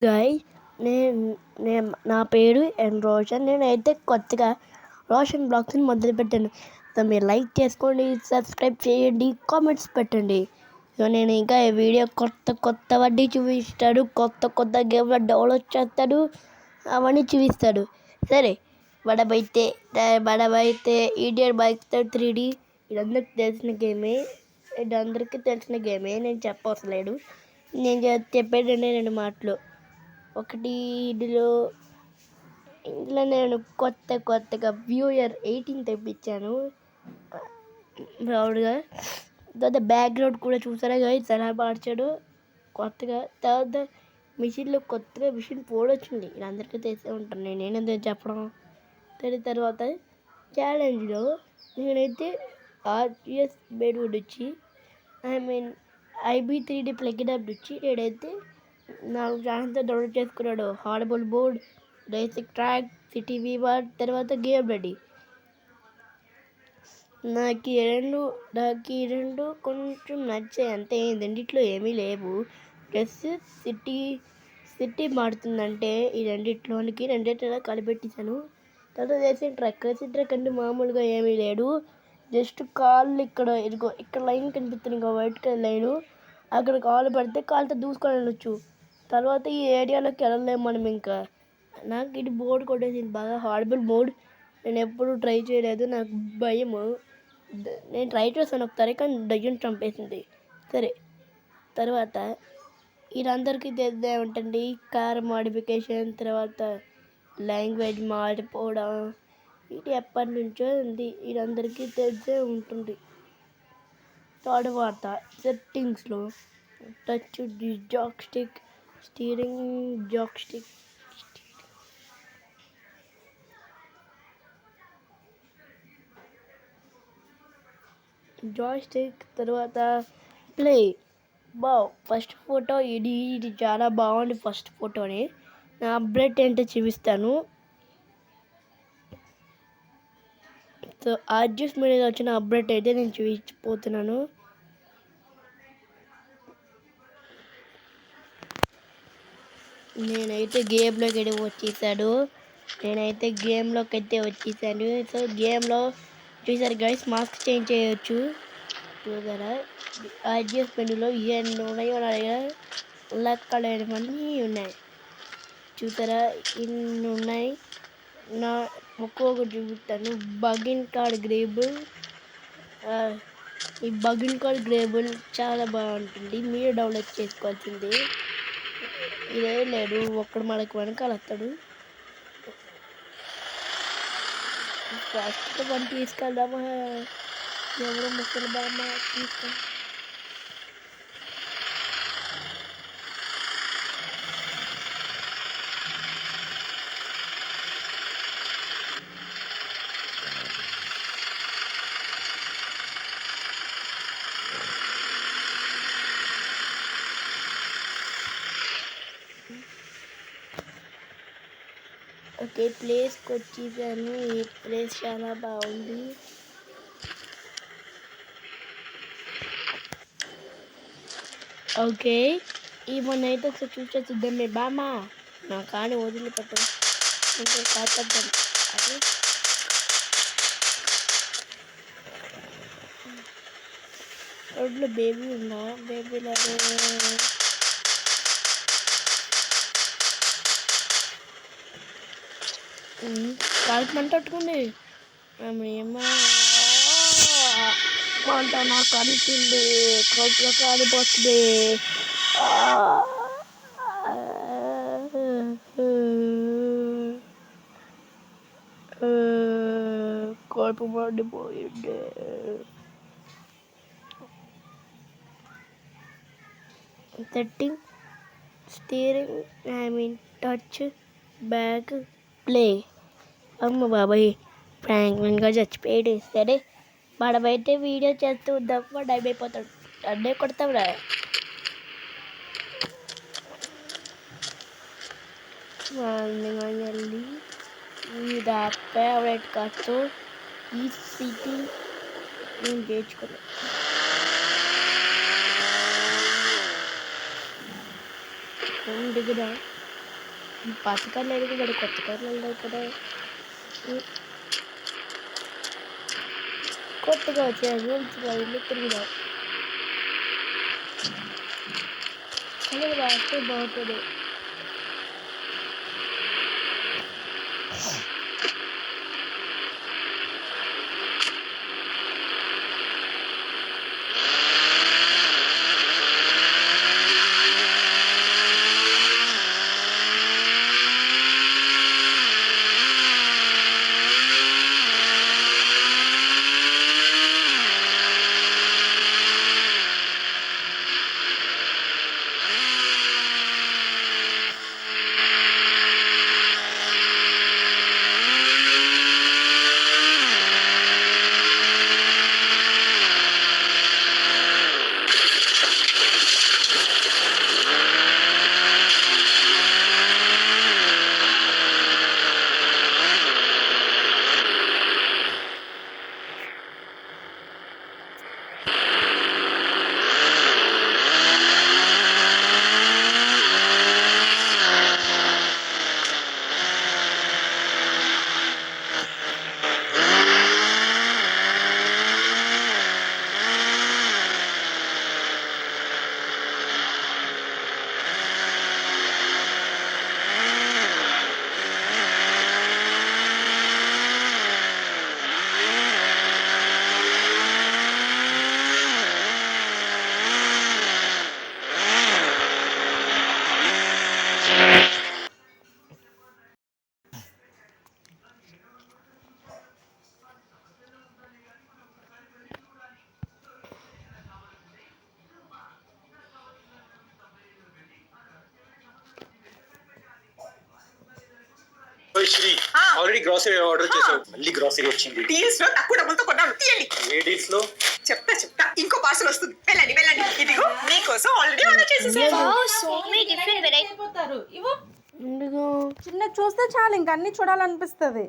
Guy నేను నా పేరు రోషన్. నేనైతే కొత్తగా రోషన్ బ్లాగ్స్ని మొదలుపెట్టాను. సో మీరు లైక్ చేసుకోండి, సబ్స్క్రైబ్ చేయండి, కామెంట్స్ పెట్టండి. సో నేను ఇంకా ఈ వీడియో కొత్త వడ్డీ చూపిస్తాడు, కొత్త గేమ్లో డెవలప్ చేస్తాడు, అవన్నీ చూపిస్తాడు. సరే మనమైతే ఇండియన్ బైక్స్టర్ 3D ఇదందరికీ తెలిసిన గేమే. నేను చెప్పవసరం లేదు. నేను చెప్పేది 2 మాటలు. ఒకటి, ఇందులో నేను కొత్తగా వ్యూయర్ 18 తెప్పించాను ప్రౌడ్గా. తర్వాత బ్యాక్గ్రౌండ్ కూడా చూసారా గైస్ ఎలా మార్చాడు కొత్తగా. తర్వాత కొత్తగా మిషన్ పోడ్ వచ్చింది, ఇది అందరికీ తెలిసే ఉంటాను, నేనేందుకు చెప్పడం. తర్వాత ఛాలెంజ్లో నేనైతే RGS బెడ్వుడ్ వచ్చి IB3D ప్లగిన్ యాప్ వచ్చి నేనైతే 4 ఛానల్తో డౌన్లోడ్ చేసుకున్నాడు. హార్డబుల్ బోర్డ్, రేసింగ్ ట్రాక్, సిటీ వీవర్, తర్వాత గేమ్ రెడీ. నాకు ఈ రెండు కొంచెం నచ్చాయి అంతే. రెండిట్లో ఏమీ లేవు. ప్లస్ సిటీ మారుతుందంటే ఈ రెండిట్లో కలిపెట్టేశాను. తర్వాత రేసింగ్ ట్రాక్ అంటే మామూలుగా ఏమీ లేడు. జస్ట్ కాళ్ళు ఇక్కడ లైన్ కనిపిస్తుంది, ఇంకా వైట్ కలర్ లైను. అక్కడ కాళ్ళు పడితే కాళ్ళతో దూసుకొని వెళ్ళొచ్చు. తర్వాత ఈ ఏరియాలోకి వెళ్ళలేము మనం. ఇంకా నాకు ఇది బోర్డు కొట్టేసింది బాగా. హార్డబుల్ మోడ్ నేను ఎప్పుడు ట్రై చేయలేదు, నాకు భయము. నేను ట్రై చేశాను ఒకసారి, కానీ దయ్యం చంపేసింది. సరే తర్వాత ఇదందరికీ తెలిసే ఉంటుంది, కార్ మోడిఫికేషన్, తర్వాత లాంగ్వేజ్ మారిపోవడం. ఇది ఎప్పటి నుంచో ఉంది, ఇదందరికీ తెలిసే ఉంటుంది. తర్వాత సెట్టింగ్స్లో టచ్ జాక్ స్టిక్ జాయ్స్టిక్, తర్వాత ప్లే. ఫస్ట్ ఫోటో ఇది చాలా బాగుంది. ఫస్ట్ ఫోటోని నా అప్డేట్ ఏంటో చూపిస్తాను. సో RGS మీద వచ్చిన అప్డేట్ అయితే నేను చూపించిపోతున్నాను. నేనైతే గేమ్లోకి వచ్చేసాను. సో గేమ్లో చూసారు గైస్, మాస్క్ చేంజ్ చేయొచ్చు. చూసారా RGS మెనూలో ఎన్ని ఉన్నాయో లెక్కలేనివన్నీ ఉన్నాయి. చూసారా ఇన్ని ఉన్నాయి. నా ఒక్కొక్కటి చూపిస్తాను. బగిన్ కార్డ్ గ్రేబుల్, ఈ బగిన్ కార్డ్ గ్రేబుల్ చాలా బాగుంటుంది, మీరు డౌన్లోడ్ చేసుకోవాల్సింది. ఇదే లేదు, ఒక్కడు మనకు వెనకాల వస్తాడు. ఫస్ట్ మనం తీసుకెళ్దామా, ఎవరు ముసలి బామ్మ తీసుకెళ్ళి. ఓకే, ప్లేస్కి వచ్చేసాను. ఈ ప్లేస్ చాలా బాగుంది. ఓకే, ఇవన్నైతే ఒకసారి చూద్దాం. మీ బామ్మ నా కాని వదిలిపెట్టు, ఇంకా కాచేద్దాం. అదే రోడ్లో బేబీ ఉందా? బేబీ లేదు. కాలికి మంట పట్టుకుంది. మంట నాకు కలిసింది, కడుపులో కాలిపోతుంది. కడుపు మండిపోయింది. Setting, steering, touch, back, play. అమ్మ బాబాయ్, ఫ్రాంక్లిన్గా చచ్చిపోయాడు. సరే మనమైతే వీడియో చేస్తూ ఉందాం. వాడు అయిపోతాడు, అన్నే కొడతాంరా. వెళ్ళి ఇది ఫేవరెట్ కాస్తో ఈ సిటీ నేను చేర్చుకున్నాను. దిగుదా ఈ పాత కార్లు అడిగి మరి కొత్త కార్లు వెళ్ళావు కదా. కొత్తగా వచ్చే రూల్స్ ఇల్లు తిరిగినావు కలర్ రాస్తే బాగుంటుంది. శ్రీ ఆల్రెడీ గ్రాసరీ ఆర్డర్ చేసావు, మళ్ళీ గ్రాసరీ వచ్చింది. డీల్స్ లో తక్కువ డబ్బులతో కొన్నాను, తీయండి. ఏ డీల్స్ లో? చెప్తా ఇంకో పార్సల్ వస్తుంది, వెళ్ళండి. ఇదిగో మీకోసం ఆల్రెడీ ఆర్డర్ చేసేసాను. చిన్న చూస్తే చాలు, ఇంక అన్ని చూడాలనిపిస్తుంది.